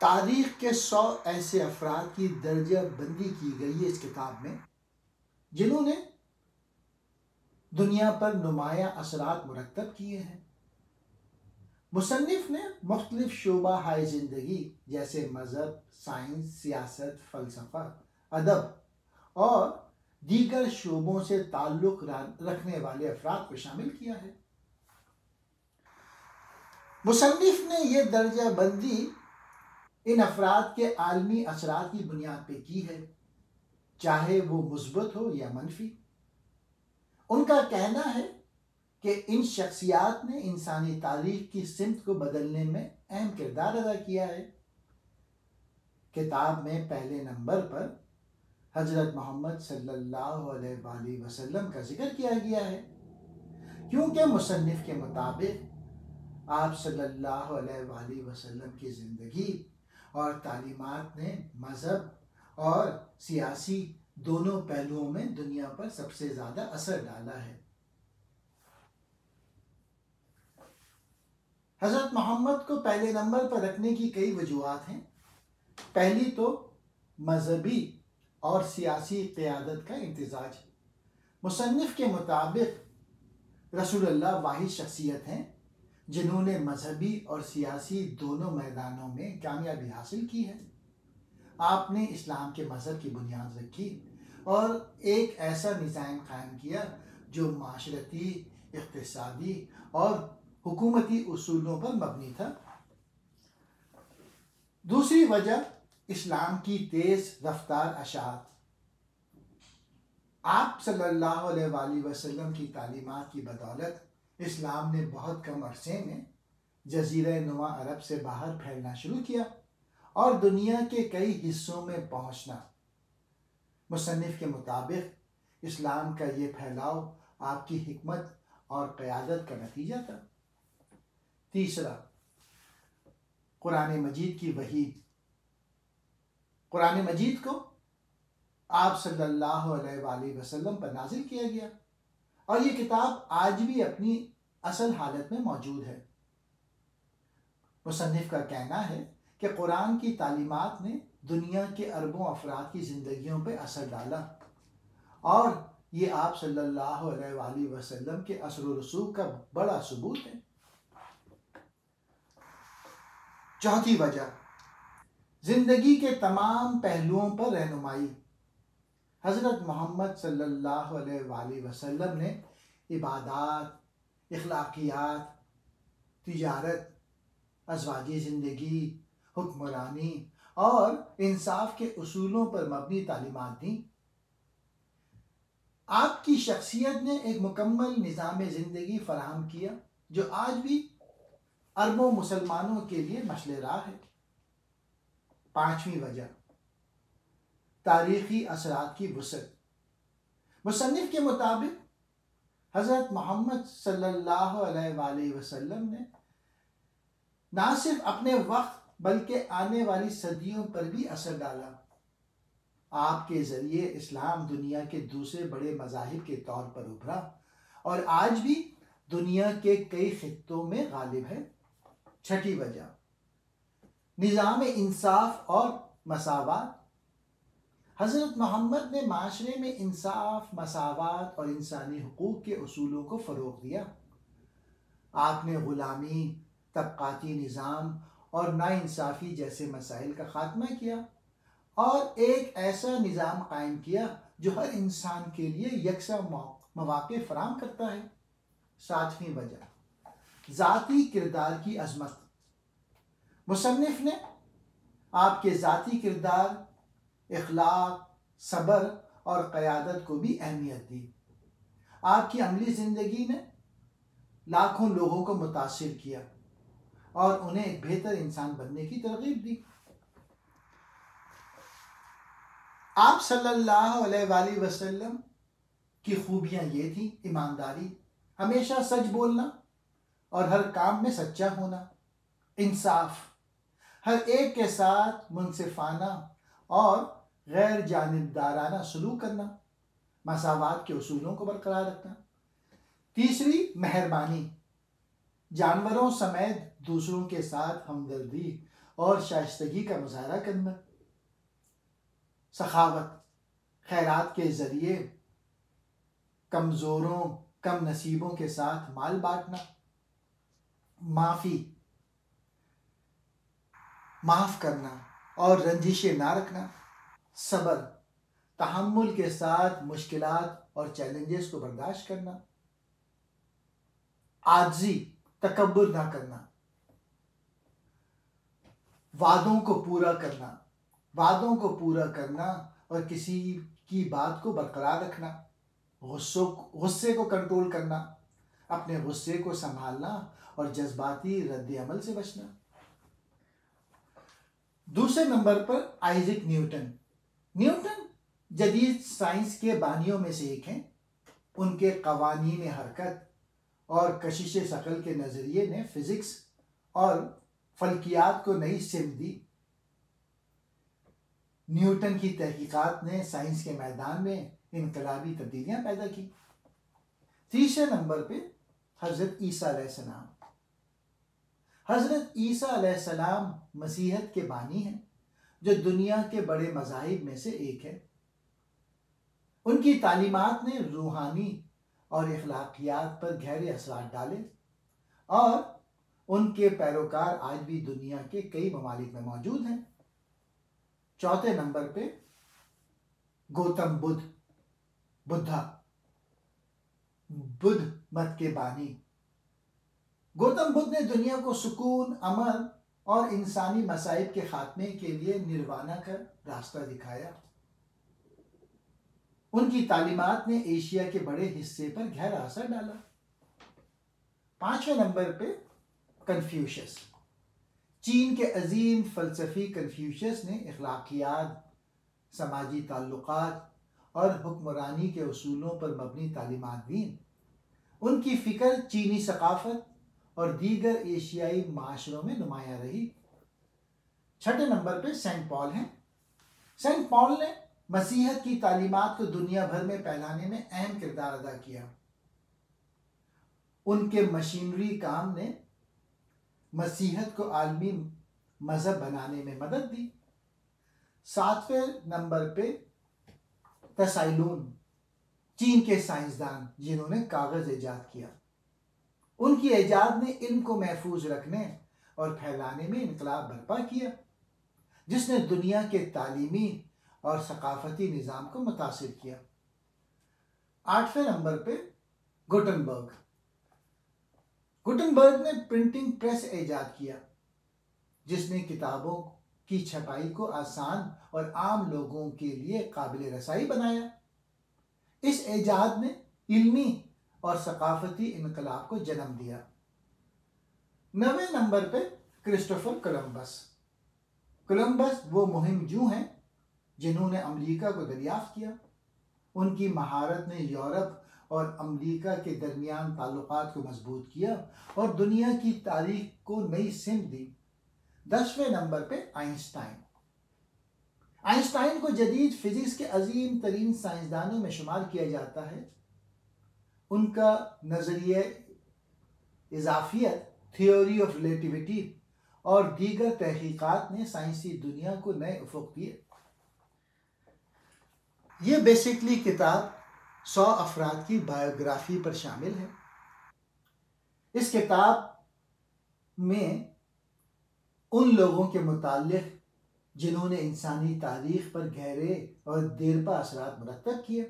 تاریخ کے 100 ایسے افراد کی درجہ بندی کی گئی ہے اس کتاب میں جنہوں نے دنیا پر نمایاں اثرات مرتب کیے ہیں۔ مصنف نے مختلف شعبہ ہائے زندگی جیسے مذہب، سائنس، سیاست، فلسفہ، ادب اور دیگر شعبوں سے تعلق رکھنے والے افراد کو شامل کیا ہے۔ مصنف نے یہ درجہ بندی ان افراد کے عالمی اثرات کی بنیاد پہ کی ہے، چاہے وہ مثبت ہو یا منفی۔ ان کا کہنا ہے کہ ان شخصیات نے انسانی تاریخ کی سمت کو بدلنے میں اہم کردار ادا کیا ہے۔ کتاب میں پہلے نمبر پر حضرت محمد صلی اللہ علیہ وآلہ وسلم کا ذکر کیا گیا ہے، کیونکہ مصنف کے مطابق آپ صلی اللہ علیہ وآلہ وسلم کی زندگی اور تعلیمات نے مذہب اور سیاسی دونوں پہلوؤں میں دنیا پر سب سے زیادہ اثر ڈالا ہے۔ حضرت محمد کو پہلے نمبر پر رکھنے کی کئی وجوہات ہیں۔ پہلی تو مذہبی اور سیاسی قیادت کا امتزاج۔ مصنف کے مطابق رسول اللہ واحد شخصیت ہیں جنہوں نے مذہبی اور سیاسی دونوں میدانوں میں کامیابی حاصل کی ہے۔ آپ نے اسلام کے مذہب کی بنیاد رکھی اور ایک ایسا نظام قائم کیا جو معاشرتی، اقتصادی اور حکومتی اصولوں پر مبنی تھا۔ دوسری وجہ اسلام کی تیز رفتار اشاعت۔ آپ صلی اللہ علیہ وآلہ وسلم کی تعلیمات کی بدولت اسلام نے بہت کم عرصے میں جزیرہ نما عرب سے باہر پھیلنا شروع کیا اور دنیا کے کئی حصوں میں پہنچنا۔ مصنف کے مطابق اسلام کا یہ پھیلاؤ آپ کی حکمت اور قیادت کا نتیجہ تھا۔ تیسرا، قرآن مجید کی وحی۔ قرآن مجید کو آپ صلی اللہ علیہ وآلہ وسلم پر نازل کیا گیا اور یہ کتاب آج بھی اپنی اصل حالت میں موجود ہے۔ مصنف کا کہنا ہے کہ قرآن کی تعلیمات نے دنیا کے اربوں افراد کی زندگیوں پہ اثر ڈالا اور یہ آپ صلی اللہ علیہ وآلہ وسلم کے اثر و رسوخ کا بڑا ثبوت ہے۔ چوتھی وجہ، زندگی کے تمام پہلوؤں پر رہنمائی۔ حضرت محمد صلی اللہ علیہ وآلہ وسلم نے عبادات، اخلاقیات، تجارت، ازواجی زندگی، حکمرانی اور انصاف کے اصولوں پر مبنی تعلیمات دیں۔ آپ کی شخصیت نے ایک مکمل نظام زندگی فراہم کیا جو آج بھی اربوں مسلمانوں کے لیے مشعل راہ ہے۔ پانچویں وجہ، تاریخی اثرات کی وسعت۔ مصنف کے مطابق حضرت محمد صلی اللہ علیہ وآلہ وسلم نے نہ صرف اپنے وقت بلکہ آنے والی صدیوں پر بھی اثر ڈالا۔ آپ کے ذریعے اسلام دنیا کے دوسرے بڑے مذاہب کے طور پر ابھرا اور آج بھی دنیا کے کئی خطوں میں غالب ہے۔ چھٹی وجہ، نظام انصاف اور مساوات۔ حضرت محمد نے معاشرے میں انصاف، مساوات اور انسانی حقوق کے اصولوں کو فروغ دیا۔ آپ نے غلامی، طبقاتی نظام اور ناانصافی جیسے مسائل کا خاتمہ کیا اور ایک ایسا نظام قائم کیا جو ہر انسان کے لیے یکساں مواقع فراہم کرتا ہے۔ ساتویں وجہ، ذاتی کردار کی عظمت۔ مصنف نے آپ کے ذاتی کردار، اخلاق، صبر اور قیادت کو بھی اہمیت دی۔ آپ کی عملی زندگی نے لاکھوں لوگوں کو متاثر کیا اور انہیں ایک بہتر انسان بننے کی ترغیب دی۔ آپ صلی اللہ علیہ وآلہ وسلم کی خوبیاں یہ تھیں: ایمانداری، ہمیشہ سچ بولنا اور ہر کام میں سچا ہونا، انصاف، ہر ایک کے ساتھ منصفانہ اور غیر جانبدارانہ سلوک کرنا، مساوات کے اصولوں کو برقرار رکھنا۔ تیسری، مہربانی، جانوروں سمیت دوسروں کے ساتھ ہمدردی اور شائستگی کا مظاہرہ کرنا، سخاوت، خیرات کے ذریعے کمزوروں، کم نصیبوں کے ساتھ مال بانٹنا، معافی، معاف کرنا اور رنجشیں نہ رکھنا، صبر، تحمل کے ساتھ مشکلات اور چیلنجز کو برداشت کرنا، عاجزی، تکبر نہ کرنا، وعدوں کو پورا کرنا اور کسی کی بات کو برقرار رکھنا، غصے کو کنٹرول کرنا، اپنے غصے کو سنبھالنا اور جذباتی رد عمل سے بچنا۔ دوسرے نمبر پر آئزک نیوٹن جدید سائنس کے بانیوں میں سے ایک ہیں۔ ان کے قوانین حرکت اور کشش ثقل کے نظریے نے فزکس اور فلکیات کو نئی سمت دی۔ نیوٹن کی تحقیقات نے سائنس کے میدان میں انقلابی تبدیلیاں پیدا کی۔ تیسرے نمبر پہ حضرت عیسیٰ علیہ السلام۔ حضرت عیسیٰ علیہ السلام مسیحیت کے بانی ہیں، جو دنیا کے بڑے مذاہب میں سے ایک ہے۔ ان کی تعلیمات نے روحانی اور اخلاقیات پر گہرے اثرات ڈالے اور ان کے پیروکار آج بھی دنیا کے کئی ممالک میں موجود ہیں۔ چوتھے نمبر پہ گوتم بدھ مت کے بانی۔ گوتم بدھ نے دنیا کو سکون، امن اور انسانی مصائب کے خاتمے کے لیے نروانا کا راستہ دکھایا۔ ان کی تعلیمات نے ایشیا کے بڑے حصے پر گہرا اثر ڈالا۔ پانچویں نمبر پہ کنفیوشس۔ چین کے عظیم فلسفی کنفیوشس نے اخلاقیات، سماجی تعلقات اور حکمرانی کے اصولوں پر مبنی تعلیمات دیں۔ ان کی فکر چینی ثقافت اور دیگر ایشیائی معاشروں میں نمایاں رہی۔ چھٹے نمبر پہ سینٹ پال ہیں۔ سینٹ پال نے مسیحیت کی تعلیمات کو دنیا بھر میں پھیلانے میں اہم کردار ادا کیا۔ ان کے مشنری کام نے مسیحیت کو عالمی مذہب بنانے میں مدد دی۔ ساتویں نمبر پہ تسائلون، چین کے سائنسدان جنہوں نے کاغذ ایجاد کیا۔ ان کی ایجاد نے علم کو محفوظ رکھنے اور پھیلانے میں انقلاب برپا کیا، جس نے دنیا کے تعلیمی اور ثقافتی نظام کو متاثر کیا۔ آٹھویں نمبر پہ گوٹنبرگ نے پرنٹنگ پریس ایجاد کیا، جس نے کتابوں کی چھپائی کو آسان اور عام لوگوں کے لیے قابل رسائی بنایا۔ اس ایجاد نے علمی اور ثقافتی انقلاب کو جنم دیا۔ 9ویں نمبر پہ کرسٹوفر کولمبس وہ مہم جو ہیں جنہوں نے امریکہ کو دریافت کیا۔ ان کی مہارت نے یورپ اور امریکہ کے درمیان تعلقات کو مضبوط کیا اور دنیا کی تاریخ کو نئی سمت دی۔ 10ویں نمبر پہ آئنسٹائن کو جدید فزکس کے عظیم ترین سائنسدانوں میں شمار کیا جاتا ہے۔ ان کا نظریہ اضافیت، تھیوری آف ریلیٹیوٹی اور دیگر تحقیقات نے سائنسی دنیا کو نئے افق دیے۔ یہ بیسکلی کتاب 100 افراد کی بائیوگرافی پر شامل ہے۔ اس کتاب میں ان لوگوں کے متعلق جنہوں نے انسانی تاریخ پر گہرے اور دیرپا اثرات مرتب کیے۔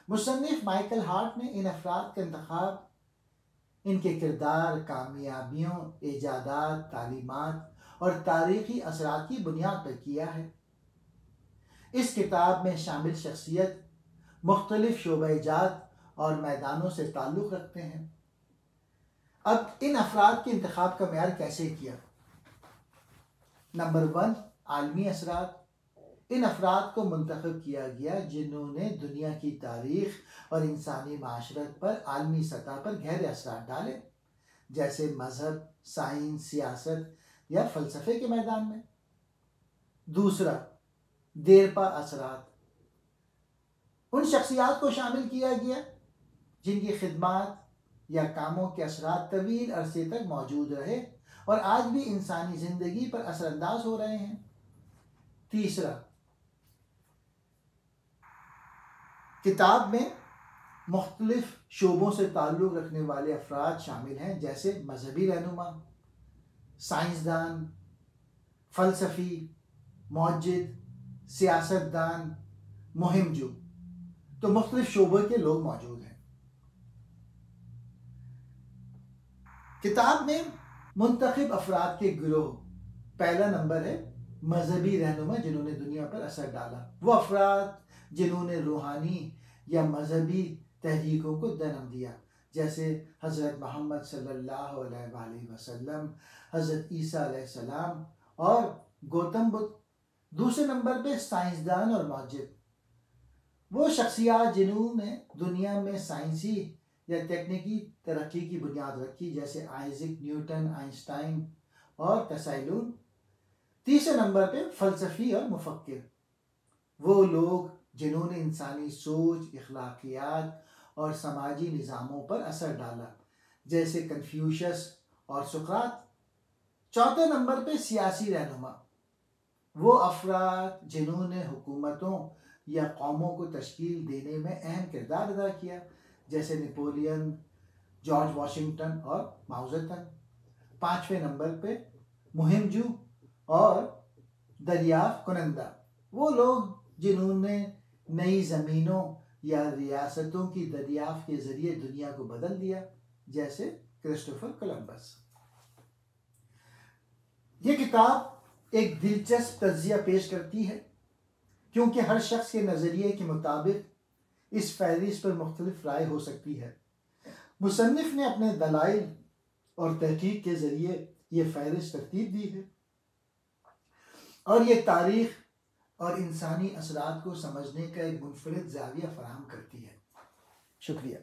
مصنف مائیکل ہارٹ نے ان افراد کا انتخاب ان کے کردار، کامیابیوں، ایجادات، تعلیمات اور تاریخی اثرات کی بنیاد پر کیا ہے۔ اس کتاب میں شامل شخصیت مختلف شعبہ جات اور میدانوں سے تعلق رکھتے ہیں۔ اب ان افراد کے انتخاب کا معیار کیسے کیا؟ نمبر 1، عالمی اثرات۔ ان افراد کو منتخب کیا گیا جنہوں نے دنیا کی تاریخ اور انسانی معاشرت پر عالمی سطح پر گہرے اثرات ڈالے، جیسے مذہب، سائنس، سیاست یا فلسفے کے میدان میں۔ دوسرا، دیرپا اثرات۔ ان شخصیات کو شامل کیا گیا جن کی خدمات یا کاموں کے اثرات طویل عرصے تک موجود رہے اور آج بھی انسانی زندگی پر اثر انداز ہو رہے ہیں۔ تیسرا، کتاب میں مختلف شعبوں سے تعلق رکھنے والے افراد شامل ہیں، جیسے مذہبی رہنما، سائنسدان، فلسفی، موجد، سیاست دان، مہم جو، تو مختلف شعبوں کے لوگ موجود ہیں۔ کتاب میں منتخب افراد کے گروہ، پہلا نمبر ہے مذہبی رہنما جنہوں نے دنیا پر اثر ڈالا۔ وہ افراد جنہوں نے روحانی یا مذہبی تحریکوں کو جنم دیا، جیسے حضرت محمد صلی اللہ علیہ وآلہ وسلم، حضرت عیسیٰ علیہ السلام اور گوتم بدھ۔ دوسرے نمبر پہ سائنسدان اور موجد، وہ شخصیات جنہوں نے دنیا میں سائنسی یا تکنیکی ترقی کی بنیاد رکھی، جیسے آئزک نیوٹن، آئنسٹائن اور تسائلون۔ تیسرے نمبر پہ فلسفی اور مفکر، وہ لوگ جنہوں نے انسانی سوچ، اخلاقیات اور سماجی نظاموں پر اثر ڈالا، جیسے کنفیوشس اور سقراط۔ چوتھے نمبر پہ سیاسی رہنما، وہ افراد جنہوں نے حکومتوں یا قوموں کو تشکیل دینے میں اہم کردار ادا کیا، جیسے نیپولین، جارج واشنگٹن اور ماؤ زیڈونگ۔ پانچویں نمبر پہ مہم جو اور دریافت کنندہ، وہ لوگ جنہوں نے نئی زمینوں یا ریاستوں کی دریافت کے ذریعے دنیا کو بدل دیا، جیسے کرسٹوفر کولمبس۔ یہ کتاب ایک دلچسپ تجزیہ پیش کرتی ہے، کیونکہ ہر شخص کے نظریے کے مطابق اس فہرست پر مختلف رائے ہو سکتی ہے۔ مصنف نے اپنے دلائل اور تحقیق کے ذریعے یہ فہرست ترتیب دی ہے، اور یہ تاریخ اور انسانی اثرات کو سمجھنے کا ایک منفرد زاویہ فراہم کرتی ہے۔ شکریہ۔